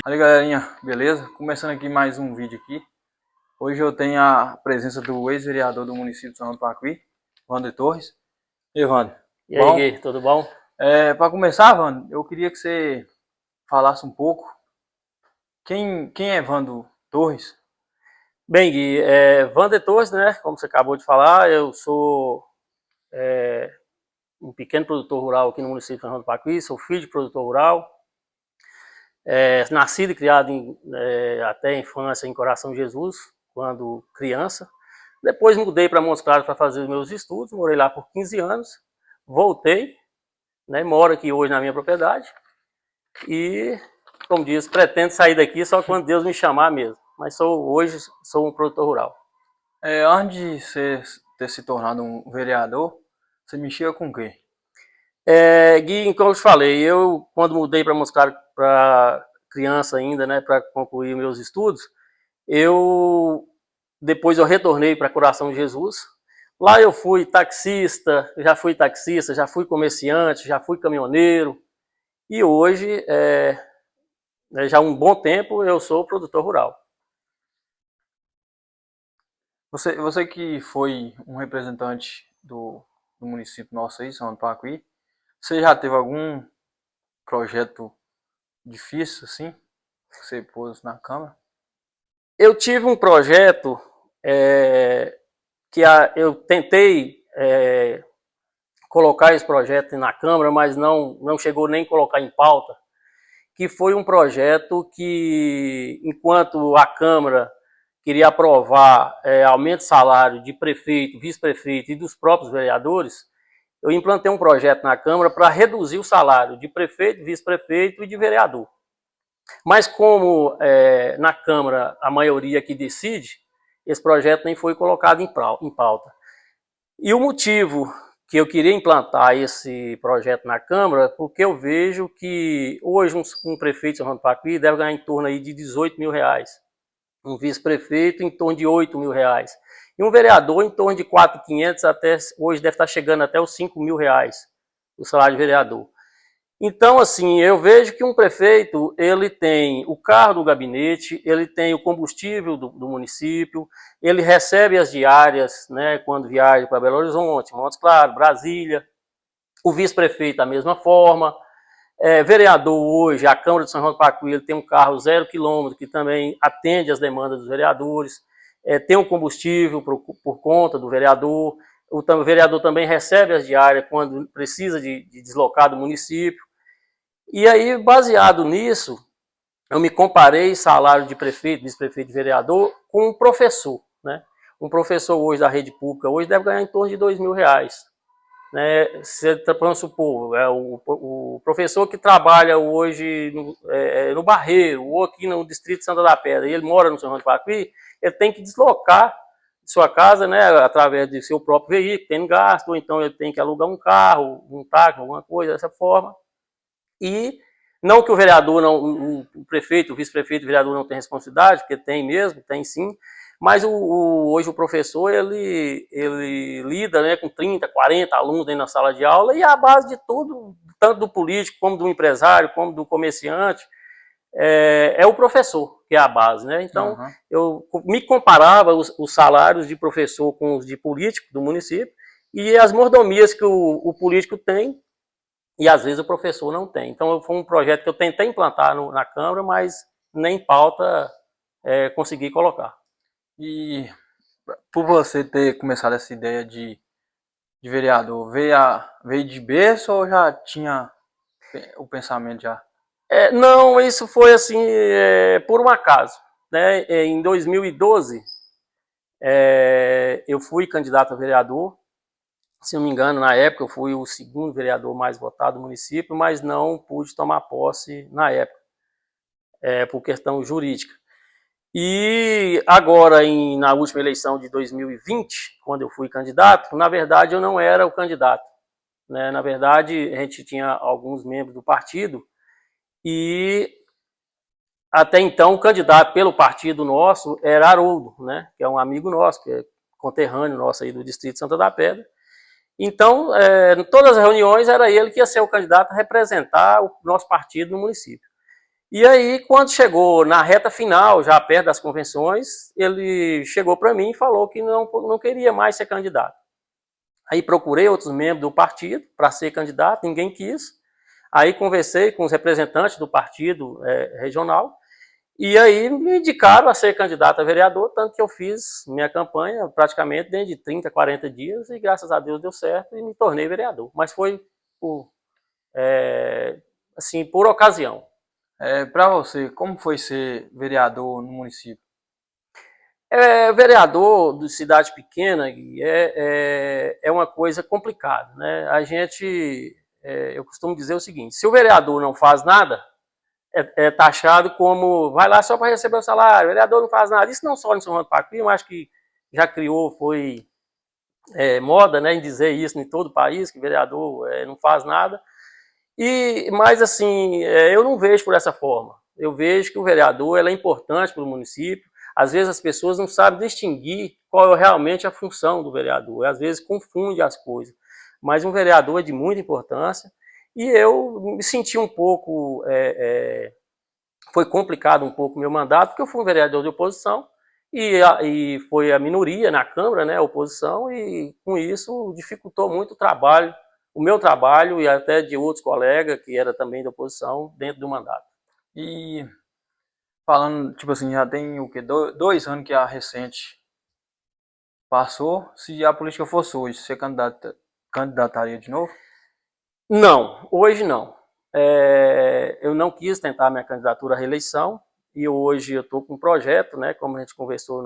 Aí galerinha, beleza? Começando aqui mais um vídeo aqui. Hoje eu tenho a presença do ex-vereador do município de São João do Pacuí, Wander Torres. E aí, Wander, E aí, bom? Gui, tudo bom? Para começar, Wander, eu queria que você falasse um pouco quem é Wander Torres? Bem, Gui, Wander Torres, né? Como você acabou de falar, eu sou um pequeno produtor rural aqui no município de São João do Pacuí, sou filho de produtor rural, nascido e criado até a infância em Coração de Jesus, quando criança. Depois mudei para Montes Claros para fazer os meus estudos, morei lá por 15 anos, voltei, né? Moro aqui hoje na minha propriedade e, como diz, pretendo sair daqui só quando Deus me chamar mesmo. Mas hoje sou um produtor rural. Antes de você ter se tornado um vereador, você mexia com o quê? Gui, como eu te falei, eu quando mudei para Moscaro para criança ainda, né, para concluir meus estudos, eu depois eu retornei para Coração de Jesus. Lá eu fui taxista, já fui comerciante, já fui caminhoneiro e hoje, já há um bom tempo, eu sou produtor rural. Você que foi um representante do município nosso aí, São João do Pacuí, você já teve algum projeto difícil, assim, que você pôs na Câmara? Eu tive um projeto eu tentei colocar esse projeto na Câmara, mas não chegou nem a colocar em pauta, que foi um projeto que, enquanto a Câmara queria aprovar aumento de salário de prefeito, vice-prefeito e dos próprios vereadores, eu implantei um projeto na Câmara para reduzir o salário de prefeito, vice-prefeito e de vereador. Mas como na Câmara a maioria que decide, esse projeto nem foi colocado em pauta. E o motivo que eu queria implantar esse projeto na Câmara, porque eu vejo que hoje um prefeito de São João do Pacuí deve ganhar em torno aí de 18 mil reais, um vice-prefeito em torno de 8 mil reais, e um vereador em torno de 4.500, até hoje deve estar chegando até os 5 mil reais, o salário de vereador. Então, assim, eu vejo que um prefeito, ele tem o carro do gabinete, ele tem o combustível do município, ele recebe as diárias, né, quando viaja para Belo Horizonte, Montes Claros, Brasília, o vice-prefeito da mesma forma, vereador hoje, a Câmara de São João do Pacuí, ele tem um carro 0 quilômetro, que também atende às demandas dos vereadores, tem um combustível por conta do vereador, o vereador também recebe as diárias quando precisa de deslocar do município. E aí, baseado nisso, eu me comparei salário de prefeito, vice-prefeito e vereador com um professor, né? Um professor hoje da rede pública hoje deve ganhar em torno de 2 mil reais. Né? Vamos supor, o professor que trabalha hoje no Barreiro, ou aqui no Distrito de Santa da Pedra, e ele mora no São João do Pacuí, ele tem que deslocar de sua casa, né, através de seu próprio veículo, tem gasto, ou então ele tem que alugar um carro, um táxi, alguma coisa dessa forma. E não que o vereador, não, o prefeito, o vice-prefeito, o vereador não tem responsabilidade, porque tem mesmo, tem sim, mas hoje o professor, ele lida, né, com 30, 40 alunos dentro da sala de aula, e a base de tudo, tanto do político, como do empresário, como do comerciante, é o professor, que é a base, né? Então, Uhum. eu me comparava os salários de professor com os de político do município, e as mordomias que o político tem, e às vezes o professor não tem. Então foi um projeto que eu tentei implantar na Câmara, mas nem em pauta consegui colocar. E por você ter começado essa ideia de vereador, veio de berço ou já tinha o pensamento já? Não, isso foi assim, por um acaso. Né? Em 2012, eu fui candidato a vereador. Se não me engano, na época eu fui o segundo vereador mais votado do município, mas não pude tomar posse na época, por questão jurídica. E agora, na última eleição de 2020, quando eu fui candidato, na verdade eu não era o candidato. Né? Na verdade, a gente tinha alguns membros do partido e até então o candidato pelo partido nosso era Haroldo, né? Que é um amigo nosso, que é conterrâneo nosso aí do Distrito de Santa da Pedra. Então, em todas as reuniões era ele que ia ser o candidato a representar o nosso partido no município. E aí, quando chegou na reta final, já perto das convenções, ele chegou para mim e falou que não queria mais ser candidato. Aí procurei outros membros do partido para ser candidato, ninguém quis. Aí conversei com os representantes do partido regional, e aí me indicaram a ser candidato a vereador, tanto que eu fiz minha campanha praticamente dentro de 30, 40 dias, e graças a Deus deu certo e me tornei vereador. Mas foi por, assim, por ocasião. Para você, como foi ser vereador no município? Vereador de cidade pequena é uma coisa complicada, né? Eu costumo dizer o seguinte: se o vereador não faz nada, é taxado como vai lá só para receber o salário, o vereador não faz nada. Isso não só em São João do Pacuí, eu acho que já criou, foi moda, né, em dizer isso em todo o país, que vereador não faz nada. Mas assim, eu não vejo por essa forma. Eu vejo que o vereador é importante para o município. Às vezes as pessoas não sabem distinguir qual é realmente a função do vereador. Às vezes confunde as coisas. Mas um vereador é de muita importância. E eu me senti um pouco... foi complicado um pouco o meu mandato, porque eu fui um vereador de oposição. E foi a minoria na Câmara, né, a oposição. E com isso dificultou muito o meu trabalho e até de outros colegas que era também da oposição dentro do mandato. E falando, tipo assim, já tem o quê? 2 anos que a recente passou. Se a política fosse hoje, você candidataria de novo? Não, hoje não. Eu não quis tentar minha candidatura à reeleição e hoje eu estou com um projeto, né, como a gente conversou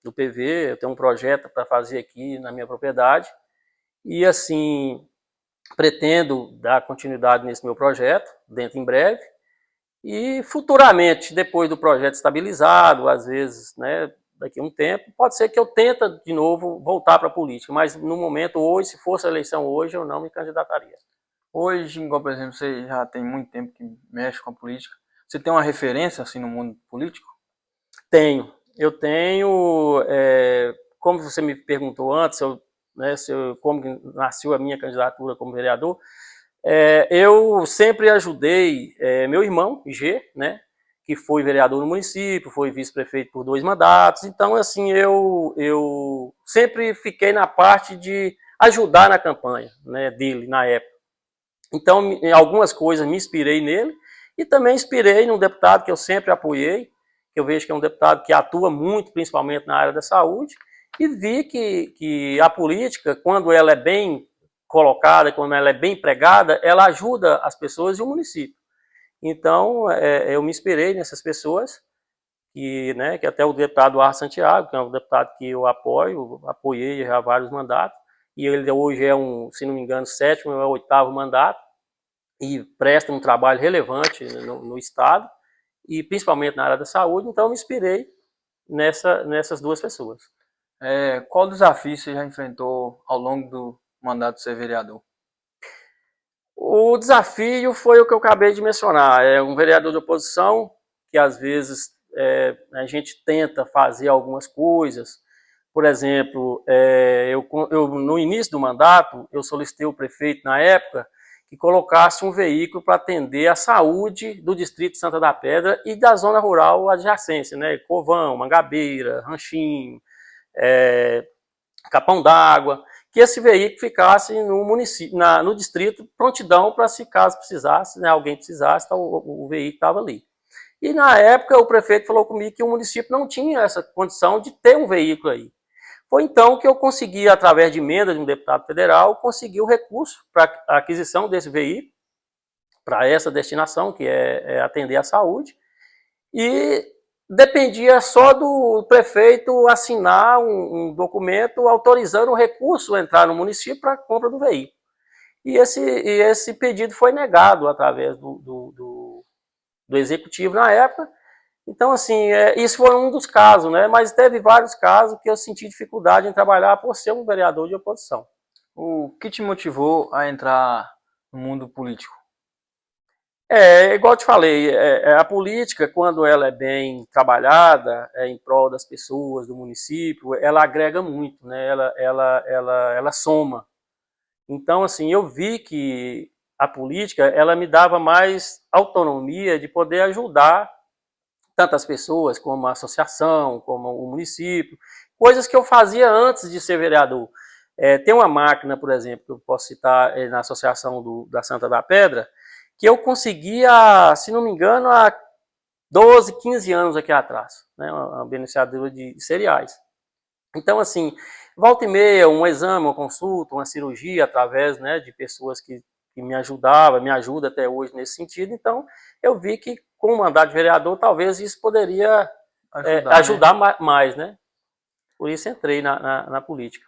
no PV, eu tenho um projeto para fazer aqui na minha propriedade e assim pretendo dar continuidade nesse meu projeto dentro em breve. E futuramente, depois do projeto estabilizado, às vezes, né, daqui a um tempo, pode ser que eu tente de novo voltar para a política, mas no momento hoje, se fosse a eleição hoje, eu não me candidataria. Hoje, igual por exemplo, você já tem muito tempo que mexe com a política. Você tem uma referência assim no mundo político? Eu tenho, como você me perguntou antes, como nasceu a minha candidatura como vereador, eu sempre ajudei meu irmão, G, né, que foi vereador no município, foi vice-prefeito por 2 mandatos. Então, assim, eu sempre fiquei na parte de ajudar na campanha, né, dele na época. Então, em algumas coisas me inspirei nele e também inspirei num deputado que eu sempre apoiei, que eu vejo que é um deputado que atua muito, principalmente na área da saúde, e vi que a política, quando ela é bem colocada, quando ela é bem empregada, ela ajuda as pessoas e o município. Então, eu me inspirei nessas pessoas, que até o deputado Arthur Santiago, que é um deputado que eu apoiei já vários mandatos, e ele hoje se não me engano, 7º ou 8º mandato, e presta um trabalho relevante no Estado, e principalmente na área da saúde, então eu me inspirei nessas 2 pessoas. Qual desafio você já enfrentou ao longo do mandato de ser vereador? O desafio foi o que eu acabei de mencionar, é um vereador de oposição que às vezes a gente tenta fazer algumas coisas. Por exemplo, no início do mandato, eu solicitei ao prefeito na época que colocasse um veículo para atender a saúde do distrito de Santa da Pedra e da zona rural adjacente, né? Covão, Mangabeira, Ranchinho, Capão d'Água, que esse veículo ficasse no município, no distrito, prontidão para se caso precisasse, né, alguém precisasse, então o veículo estava ali. E na época o prefeito falou comigo que o município não tinha essa condição de ter um veículo aí. Foi então que eu consegui, através de emenda de um deputado federal, conseguir o recurso para a aquisição desse veículo, para essa destinação, que é atender a saúde, e dependia só do prefeito assinar um documento autorizando o recurso a entrar no município para a compra do veículo. E esse pedido foi negado através do executivo na época. Então, assim, isso foi um dos casos, né? Mas teve vários casos que eu senti dificuldade em trabalhar por ser um vereador de oposição. O que te motivou a entrar no mundo político? Igual eu te falei, a política, quando ela é bem trabalhada, em prol das pessoas, do município, ela agrega muito, né? Ela soma. Então, assim, eu vi que a política, ela me dava mais autonomia de poder ajudar tantas pessoas como a associação, como o município, coisas que eu fazia antes de ser vereador. Tem uma máquina, por exemplo, que eu posso citar na associação da Santa da Pedra, que eu conseguia, se não me engano, há 12, 15 anos aqui atrás, né, uma beneficiadora de cereais. Então, assim, volta e meia, um exame, uma consulta, uma cirurgia, através, né, de pessoas que me ajudavam, me ajuda até hoje nesse sentido. Então, eu vi que com o mandato de vereador, talvez isso poderia ajudar né? Mais, né? Por isso entrei na política.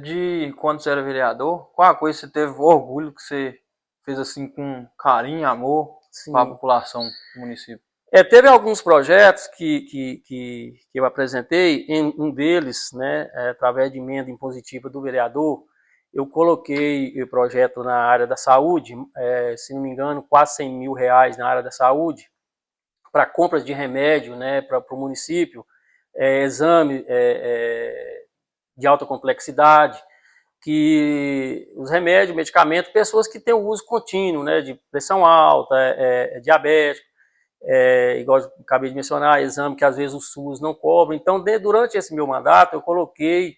De quando você era vereador, qual a coisa que você teve orgulho que você fez assim com carinho, amor para a população do município? Teve alguns projetos que eu apresentei, um deles, né, através de emenda impositiva do vereador, eu coloquei o projeto na área da saúde, se não me engano, quase 100 mil reais na área da saúde, para compras de remédio, né, para o município, exame de alta complexidade, que os remédios, medicamentos, pessoas que têm o uso contínuo, né, de pressão alta, diabético, igual eu acabei de mencionar, exame que às vezes o SUS não cobra. Então, durante esse meu mandato, eu coloquei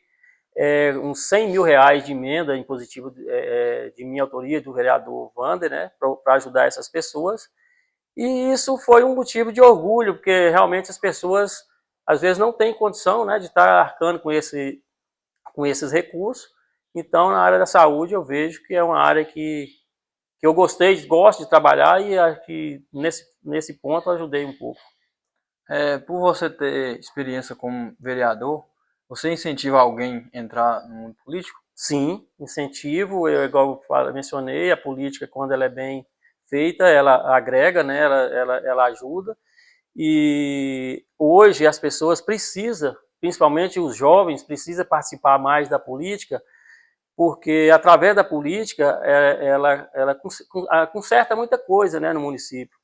uns 100 mil reais de emenda impositiva de minha autoria, do vereador Wander, né, para ajudar essas pessoas. E isso foi um motivo de orgulho, porque realmente as pessoas, às vezes, não têm condição, né, de estar arcando com esses recursos. Então, na área da saúde, eu vejo que é uma área que eu gosto de trabalhar e acho que nesse ponto eu ajudei um pouco. Por você ter experiência como vereador, você incentiva alguém a entrar no mundo político? Sim, incentivo. Igual eu mencionei, a política, quando ela é bem feita, ela agrega, né? Ela ajuda. E hoje as pessoas precisam, principalmente os jovens, precisam participar mais da política, porque através da política ela conserta muita coisa, né, no município.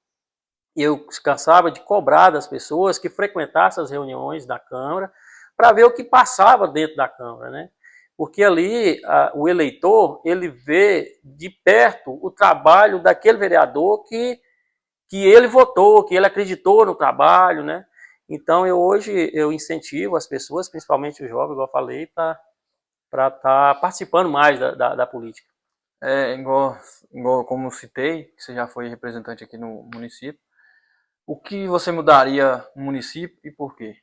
E eu cansava de cobrar das pessoas que frequentassem as reuniões da Câmara para ver o que passava dentro da Câmara, né? Porque ali o eleitor, ele vê de perto o trabalho daquele vereador que ele votou, que ele acreditou no trabalho, né? Então, hoje eu incentivo as pessoas, principalmente os jovens, igual eu falei, para estar participando mais da política. Igual como eu citei, que você já foi representante aqui no município, o que você mudaria no município e por quê?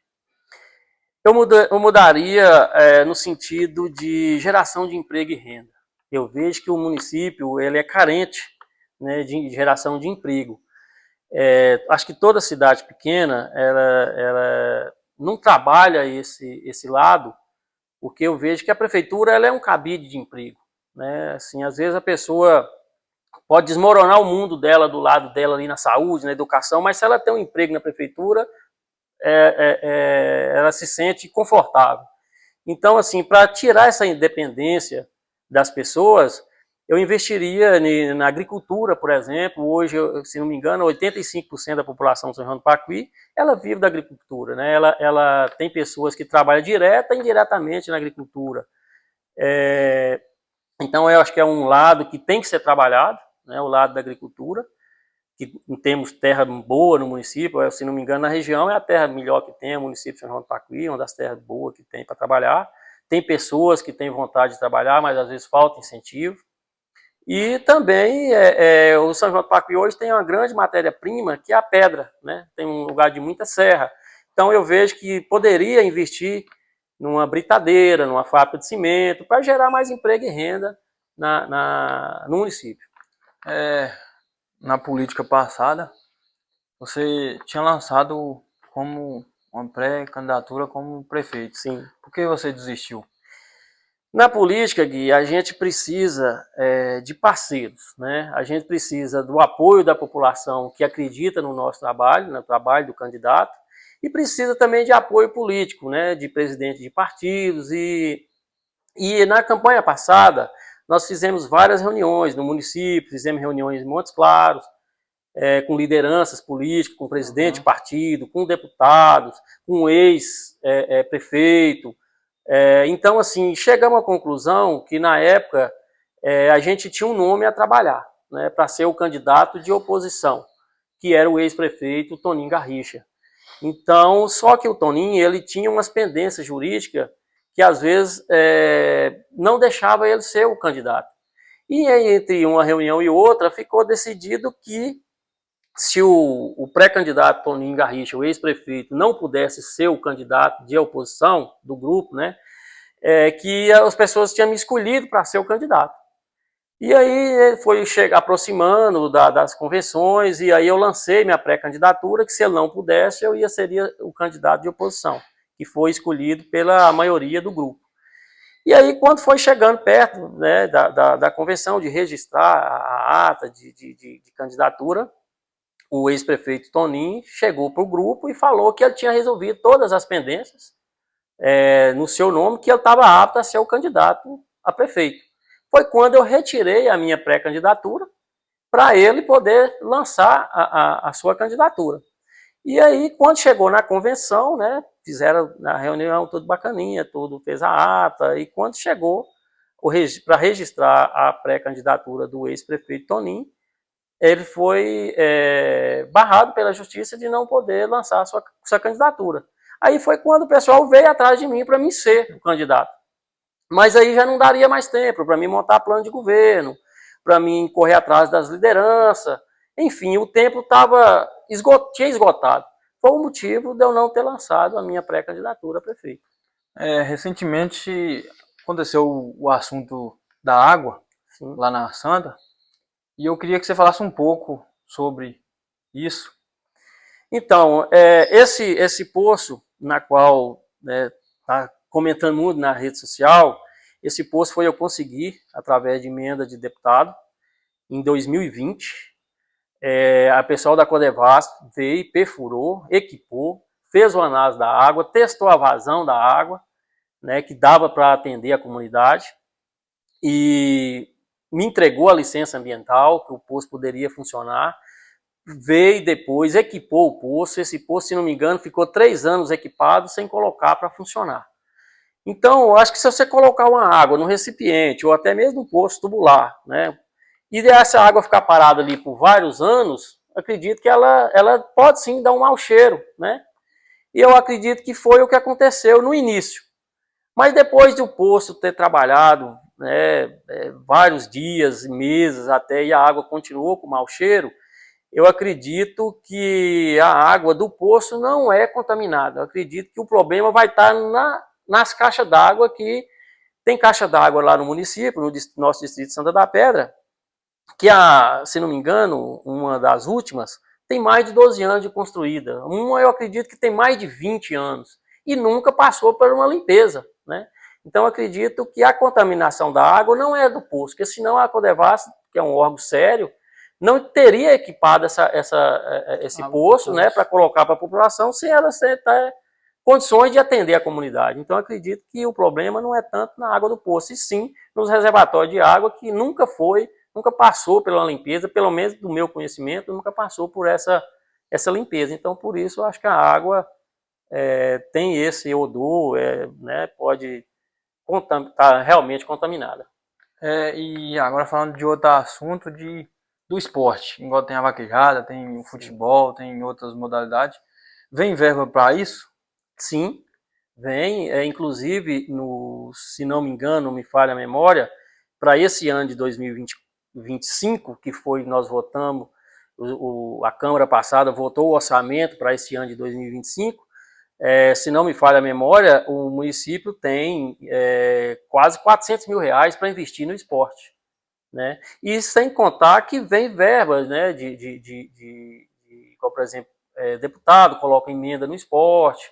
Eu mudaria no sentido de geração de emprego e renda. Eu vejo que o município ele é carente, né, de geração de emprego. Acho que toda cidade pequena ela não trabalha esse lado, porque eu vejo que a prefeitura ela é um cabide de emprego, né? Assim, às vezes a pessoa pode desmoronar o mundo dela do lado dela ali na saúde, na educação, mas se ela tem um emprego na prefeitura, ela se sente confortável. Então, assim, para tirar essa independência das pessoas, eu investiria na agricultura, por exemplo. Hoje, se não me engano, 85% da população de São João do Pacuí, ela vive da agricultura, né? Ela tem pessoas que trabalham direta e indiretamente na agricultura. Então, eu acho que é um lado que tem que ser trabalhado, né? O lado da agricultura, que temos terra boa no município. Se não me engano, na região é a terra melhor que tem, o município de São João do Pacuí, uma das terras boas que tem para trabalhar. Tem pessoas que têm vontade de trabalhar, mas às vezes falta incentivo. E também o São João do Pacuí hoje tem uma grande matéria-prima, que é a pedra, né? Tem um lugar de muita serra. Então eu vejo que poderia investir numa britadeira, numa fábrica de cimento, para gerar mais emprego e renda no município. Na política passada, você tinha lançado como uma pré-candidatura como prefeito. Sim. Por que você desistiu? Na política, Gui, a gente precisa de parceiros, né? A gente precisa do apoio da população que acredita no nosso trabalho, no trabalho do candidato, e precisa também de apoio político, né? De presidente de partidos. E na campanha passada, nós fizemos várias reuniões no município, fizemos reuniões em Montes Claros, com lideranças políticas, com presidente de partido, com deputados, com ex-prefeito. Então, assim, chegamos à conclusão que, na época, a gente tinha um nome a trabalhar, né, para ser o candidato de oposição, que era o ex-prefeito Toninho Garrincha. Então, só que o Toninho, ele tinha umas pendências jurídicas que às vezes não deixava ele ser o candidato. E aí, entre uma reunião e outra, ficou decidido que se o pré-candidato Toninho Garrincha, o ex-prefeito, não pudesse ser o candidato de oposição do grupo, né, que as pessoas tinham me escolhido para ser o candidato. E aí ele foi aproximando das convenções, e aí eu lancei minha pré-candidatura, que se ele não pudesse, seria o candidato de oposição, que foi escolhido pela maioria do grupo. E aí, quando foi chegando perto, né, da convenção, de registrar a ata de candidatura, o ex-prefeito Toninho chegou para o grupo e falou que ele tinha resolvido todas as pendências no seu nome, que ele estava apto a ser o candidato a prefeito. Foi quando eu retirei a minha pré-candidatura para ele poder lançar a sua candidatura. E aí, quando chegou na convenção, né, fizeram na reunião tudo bacaninha, tudo fez a ata, e quando chegou para registrar a pré-candidatura do ex-prefeito Toninho, ele foi barrado pela justiça de não poder lançar a sua candidatura. Aí foi quando o pessoal veio atrás de mim para mim ser o candidato. Mas aí já não daria mais tempo para mim montar plano de governo, para mim correr atrás das lideranças. Enfim, o tempo tinha esgotado. Foi o motivo de eu não ter lançado a minha pré-candidatura a prefeito. Recentemente aconteceu o assunto da água, sim, lá na Santa, e eu queria que você falasse um pouco sobre isso. Então, esse poço, na qual está comentando muito na rede social, esse poço eu consegui através de emenda de deputado em 2020. A pessoal da Codevasf veio, perfurou, equipou, fez o análise da água, testou a vazão da água, né, que dava para atender a comunidade, e me entregou a licença ambiental, que o poço poderia funcionar. Veio depois, equipou o poço. Esse poço, se não me engano, ficou 3 anos equipado sem colocar para funcionar. Então, eu acho que se você colocar uma água no recipiente, ou até mesmo um poço tubular, né, e essa água ficar parada ali por vários anos, acredito que ela pode sim dar um mau cheiro, né? E eu acredito que foi o que aconteceu no início. Mas depois de o poço ter trabalhado, né, vários dias, meses até, e a água continuou com mau cheiro, eu acredito que a água do poço não é contaminada. Eu acredito que o problema vai estar nas caixas d'água, que tem caixa d'água lá no município, no nosso distrito de Santa da Pedra, que, se não me engano, uma das últimas, tem mais de 12 anos de construída. Uma eu acredito que tem mais de 20 anos e nunca passou por uma limpeza, né? Então eu acredito que a contaminação da água não é do poço, porque senão a Codevasf, que é um órgão sério, não teria equipado esse poço, né, para colocar para a população, sem ela ter condições de atender a comunidade. Então, eu acredito que o problema não é tanto na água do poço, e sim nos reservatórios de água, que nunca passou pela limpeza, pelo menos do meu conhecimento, nunca passou por essa limpeza. Então, por isso, eu acho que a água tem esse odor, né, pode estar realmente contaminada. E agora falando de outro assunto, do esporte, igual tem a vaquejada, tem o futebol, tem outras modalidades. Vem verba para isso? Sim, vem. Inclusive, se não me engano, me falha a memória, para esse ano de 2025, que foi, nós votamos, a Câmara passada votou o orçamento para esse ano de 2025, se não me falha a memória, o município tem quase 400 mil reais para investir no esporte, né? E sem contar que vem verbas, né, por exemplo, deputado coloca emenda no esporte.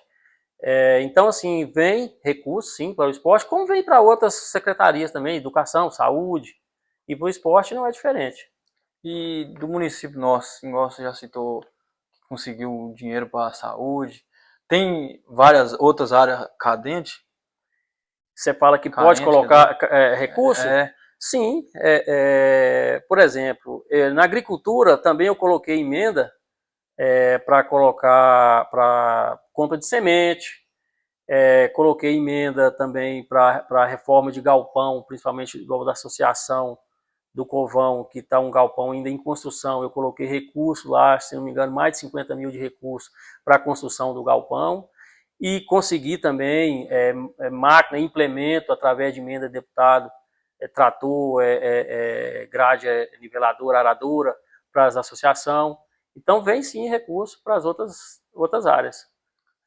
Então, assim, vem recurso, sim, para o esporte, como vem para outras secretarias também, educação, saúde, e para o esporte não é diferente. E do município nosso, igual você já citou, conseguiu dinheiro para a saúde, tem várias outras áreas cadentes? Você fala que pode colocar recurso? Sim. Por exemplo, na agricultura também eu coloquei emenda para colocar para compra de semente, coloquei emenda também para reforma de galpão, principalmente igual da associação do Covão, que está um galpão ainda em construção. Eu coloquei recurso lá, se não me engano, mais de 50 mil de recurso para a construção do galpão. E consegui também máquina, implemento, através de emenda de deputado, trator, grade niveladora, aradora, para as associações. Então vem sim recurso para as outras áreas.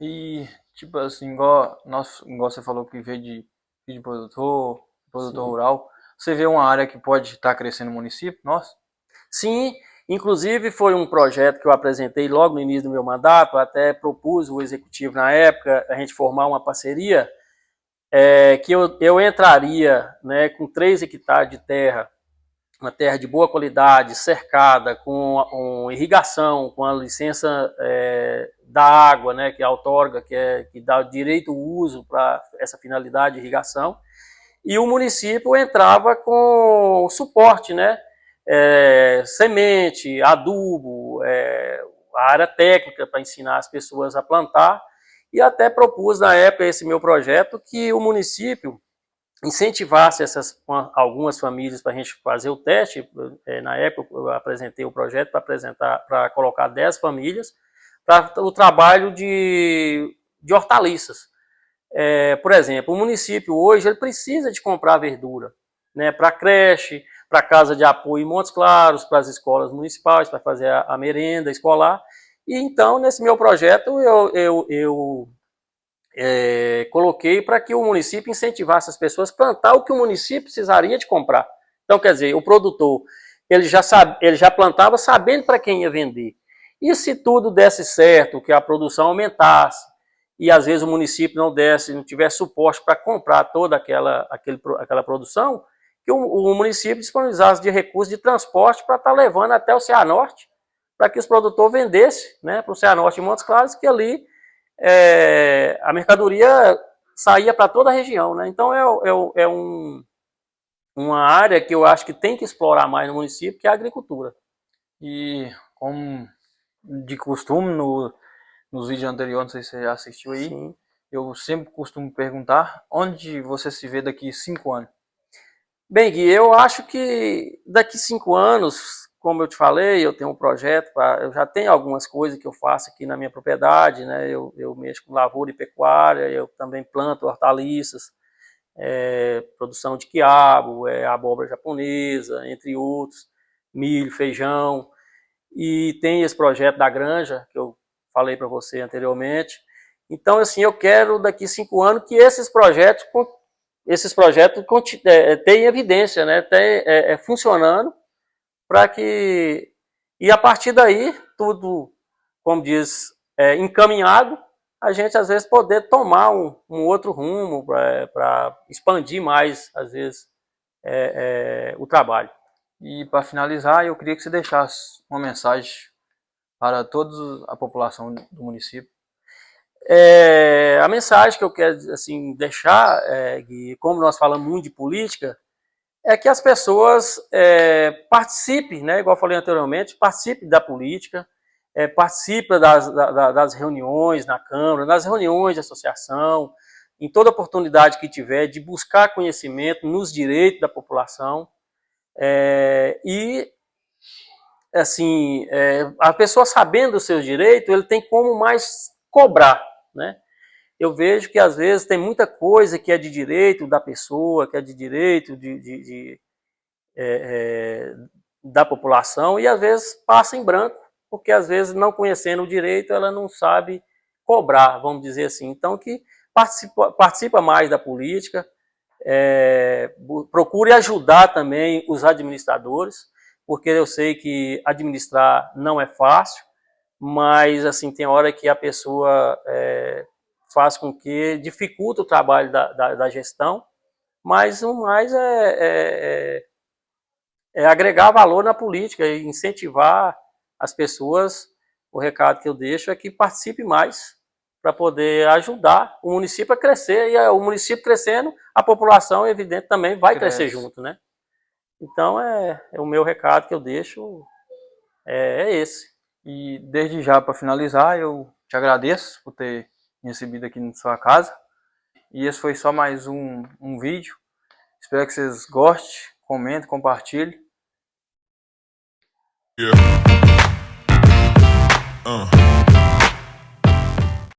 E, tipo assim, igual você falou que veio de produtor rural, você vê uma área que pode estar crescendo no município, nossa? Sim, inclusive foi um projeto que eu apresentei logo no início do meu mandato, até propus o executivo na época, a gente formar uma parceria, que eu entraria, né, com 3 hectares de terra, uma terra de boa qualidade, cercada, com irrigação, com a licença da água, né, que é a outorga, que dá direito ao uso para essa finalidade de irrigação, e o município entrava com suporte, né, semente, adubo, a área técnica para ensinar as pessoas a plantar, e até propus na época esse meu projeto que o município incentivasse algumas famílias para a gente fazer o teste. Na época eu apresentei o projeto para colocar 10 famílias para o trabalho de hortaliças. Por exemplo, o município hoje ele precisa de comprar verdura, né, para creche, para casa de apoio em Montes Claros, para as escolas municipais, para fazer a merenda escolar. E então, nesse meu projeto, eu coloquei para que o município incentivasse as pessoas a plantar o que o município precisaria de comprar. Então, quer dizer, o produtor ele já plantava sabendo para quem ia vender. E se tudo desse certo, que a produção aumentasse, e às vezes o município não tivesse suporte para comprar toda aquela produção, que o município disponibilizasse de recursos de transporte para estar levando até o Cianorte, para que os produtores vendessem, né, para o Cianorte em Montes Claros, que ali a mercadoria saía para toda a região, né? Então uma área que eu acho que tem que explorar mais no município, que é a agricultura. E como de costume, nos vídeos anteriores, não sei se você já assistiu aí, sim, eu sempre costumo perguntar onde você se vê daqui 5 anos. Bem, Gui, eu acho que daqui 5 anos, como eu te falei, eu tenho um projeto, eu já tenho algumas coisas que eu faço aqui na minha propriedade, né? Eu mexo com lavoura e pecuária, eu também planto hortaliças, produção de quiabo, abóbora japonesa, entre outros, milho, feijão, e tem esse projeto da granja, que eu falei para você anteriormente. Então, assim, eu quero daqui 5 anos que esses projetos tenham evidência, né, funcionando, para que, e a partir daí, tudo, como diz, encaminhado, a gente às vezes poder tomar um outro rumo para expandir mais, às vezes, o trabalho. E para finalizar, eu queria que você deixasse uma mensagem para toda a população do município. A mensagem que eu quero assim, deixar, Gui, como nós falamos muito de política, é que as pessoas participem, né, igual eu falei anteriormente, participem da política, participem das reuniões na Câmara, das reuniões de associação, em toda oportunidade que tiver, de buscar conhecimento nos direitos da população. E, assim, a pessoa sabendo os seus direitos, ele tem como mais cobrar, né? Eu vejo que às vezes tem muita coisa que é de direito da pessoa, que é de direito da população, e às vezes passa em branco, porque às vezes não conhecendo o direito, ela não sabe cobrar, vamos dizer assim. Então que participa mais da política, procure ajudar também os administradores, porque eu sei que administrar não é fácil, mas assim tem hora que a pessoa faz com que dificulta o trabalho da gestão, mas o mais é agregar valor na política e incentivar as pessoas. O recado que eu deixo é que participe mais para poder ajudar o município a crescer, e o município crescendo, a população, evidente, também vai crescer junto, né? Então o meu recado que eu deixo é esse. E desde já, para finalizar, eu te agradeço por ter me recebido aqui na sua casa. E esse foi só mais um vídeo. Espero que vocês gostem, comentem, compartilhem. Yeah.